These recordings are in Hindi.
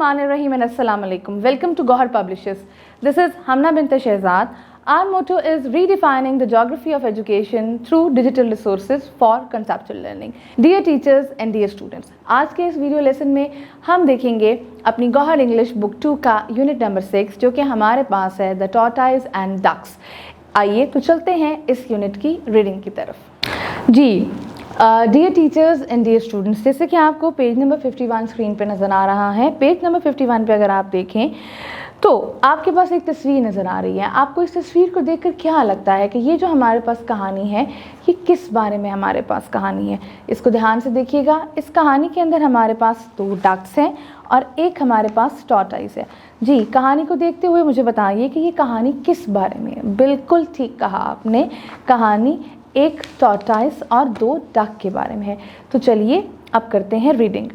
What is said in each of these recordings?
Bismillahirrahmanirrahim and Assalamu alaikum. Welcome to Gohar Publishers. This is Hamna bint Shehzad. Our motto is redefining the geography of education through digital resources for conceptual learning. Dear teachers and dear students, आज के इस वीडियो लेसन में हम देखेंगे अपनी गौहर इंग्लिश बुक 2 का यूनिट नंबर 6 जो कि हमारे पास है द टॉर्टाइज एंड डक्स। आइए तो चलते हैं इस यूनिट की रीडिंग की तरफ। जी dear teachers and dear students, जैसे कि आपको पेज नंबर 51 स्क्रीन पे नज़र आ रहा है। पेज नंबर 51 पे अगर आप देखें तो आपके पास एक तस्वीर नज़र आ रही है। आपको इस तस्वीर को देखकर क्या लगता है कि ये जो हमारे पास कहानी है ये किस बारे में हमारे पास कहानी है? इसको ध्यान से देखिएगा। इस कहानी के अंदर हमारे पास 2 डक्स हैं और एक हमारे पास टॉर्टाइज है। जी, कहानी को देखते हुए मुझे बताइए कि ये कहानी किस बारे में है? बिल्कुल ठीक कहा आपने, कहानी एक टॉर्टाइज और 2 डक के बारे में है। तो चलिए अब करते हैं reading.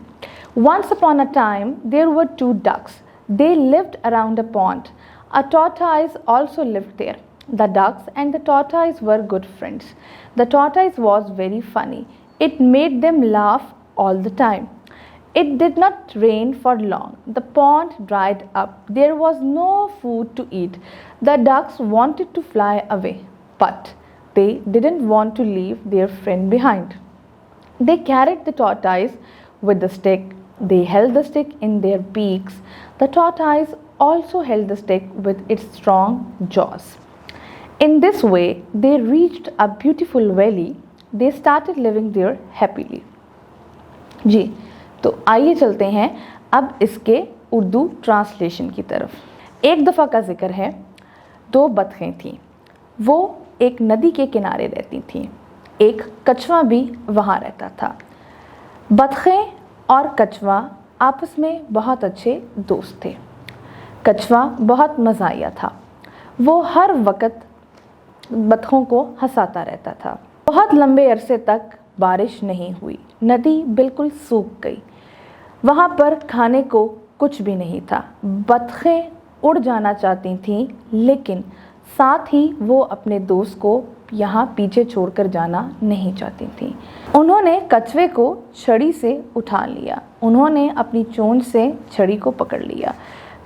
Once upon a time there were 2 ducks. They lived around a pond. A tortoise also lived there. The ducks and the tortoise were good friends. The tortoise was very funny. It made them laugh all the time. It did not rain for long. The pond dried up. There was no food to eat. The ducks wanted to fly away, but they didn't want to leave their friend behind. They carried the tortoise with the stick. They held the stick in their beaks. The tortoise also held the stick with its strong jaws. In this way, they reached a beautiful valley. They started living there happily. जी, तो आइए चलते हैं अब इसके उर्दू ट्रांसलेशन की तरफ। एक दफ़ा का जिक्र है, 2 बतखें थीं। वो एक नदी के किनारे रहती थीं। एक कछुआ भी वहाँ रहता था। बतखें और कछुआ आपस में बहुत अच्छे दोस्त थे। कछुआ बहुत मज़ाहिया था। वो हर वक्त बतखों को हंसाता रहता था। बहुत लंबे अरसे तक बारिश नहीं हुई। नदी बिल्कुल सूख गई। वहाँ पर खाने को कुछ भी नहीं था। बतखें उड़ जाना चाहती थीं, लेकिन साथ ही वो अपने दोस्त को यहाँ पीछे छोड़कर जाना नहीं चाहती थी। उन्होंने कछुए को छड़ी से उठा लिया। उन्होंने अपनी चोंच से छड़ी को पकड़ लिया।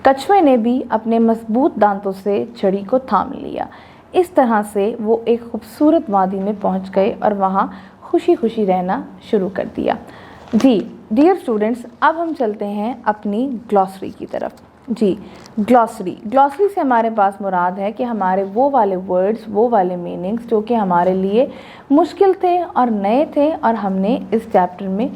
कछुए ने भी अपने मजबूत दांतों से छड़ी को थाम लिया। इस तरह से वो एक खूबसूरत वादी में पहुंच गए और वहाँ खुशी खुशी रहना शुरू कर दिया। जी डियर स्टूडेंट्स, अब हम चलते हैं अपनी ग्लॉसरी की तरफ। जी, ग्लॉसरी से हमारे पास मुराद है कि हमारे वो वाले वर्ड्स, वो वाले मीनिंग्स जो कि हमारे लिए मुश्किल थे और नए थे और हमने इस चैप्टर में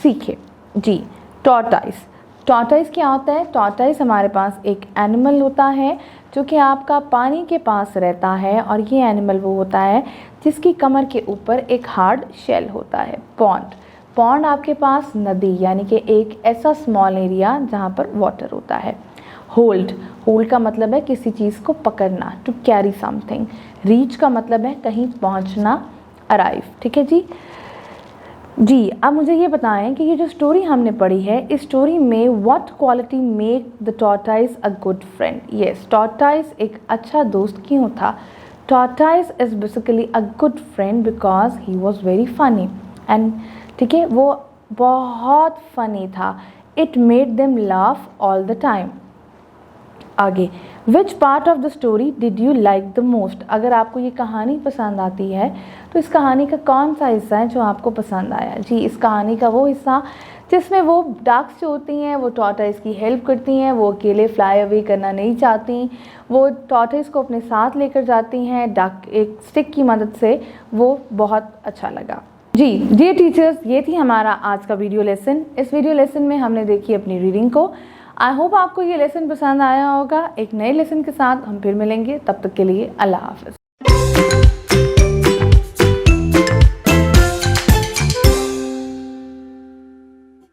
सीखे। जी, टॉर्टाइज क्या होता है? टॉर्टाइज हमारे पास एक एनिमल होता है जो कि आपका पानी के पास रहता है और ये एनिमल वो होता है जिसकी कमर के ऊपर एक हार्ड शेल होता है। पॉन्ड आपके पास नदी, यानी कि एक ऐसा स्मॉल एरिया जहाँ पर वाटर होता है। होल्ड का मतलब है किसी चीज़ को पकड़ना, टू कैरी समथिंग। रीच का मतलब है कहीं पहुँचना, अराइव। ठीक है जी, अब मुझे ये बताएं कि ये जो स्टोरी हमने पढ़ी है, इस स्टोरी में what quality make the tortoise a good friend? Yes, tortoise एक अच्छा दोस्त क्यों था? Tortoise is basically a good friend because he was very funny and ठीक है, वो बहुत फ़नी था। It made them laugh all the time. आगे, which part of the story did you like the most? अगर आपको ये कहानी पसंद आती है तो इस कहानी का कौन सा हिस्सा है जो आपको पसंद आया? जी, इस कहानी का वो हिस्सा जिसमें वो डक्स जो होती हैं वो टॉर्टाइज की हेल्प करती हैं। वो अकेले फ्लाई अवे करना नहीं चाहती, वो टॉर्टाइज को अपने साथ लेकर जाती हैं डक एक स्टिक की मदद से। वो बहुत अच्छा लगा। जी डियर टीचर्स, ये थी हमारा आज का वीडियो लेसन। इस वीडियो लेसन में हमने देखी अपनी रीडिंग को। आई होप आपको ये लेसन पसंद आया होगा। एक नए लेसन के साथ हम फिर मिलेंगे, तब तक के लिए अल्लाह हाफ़िज़।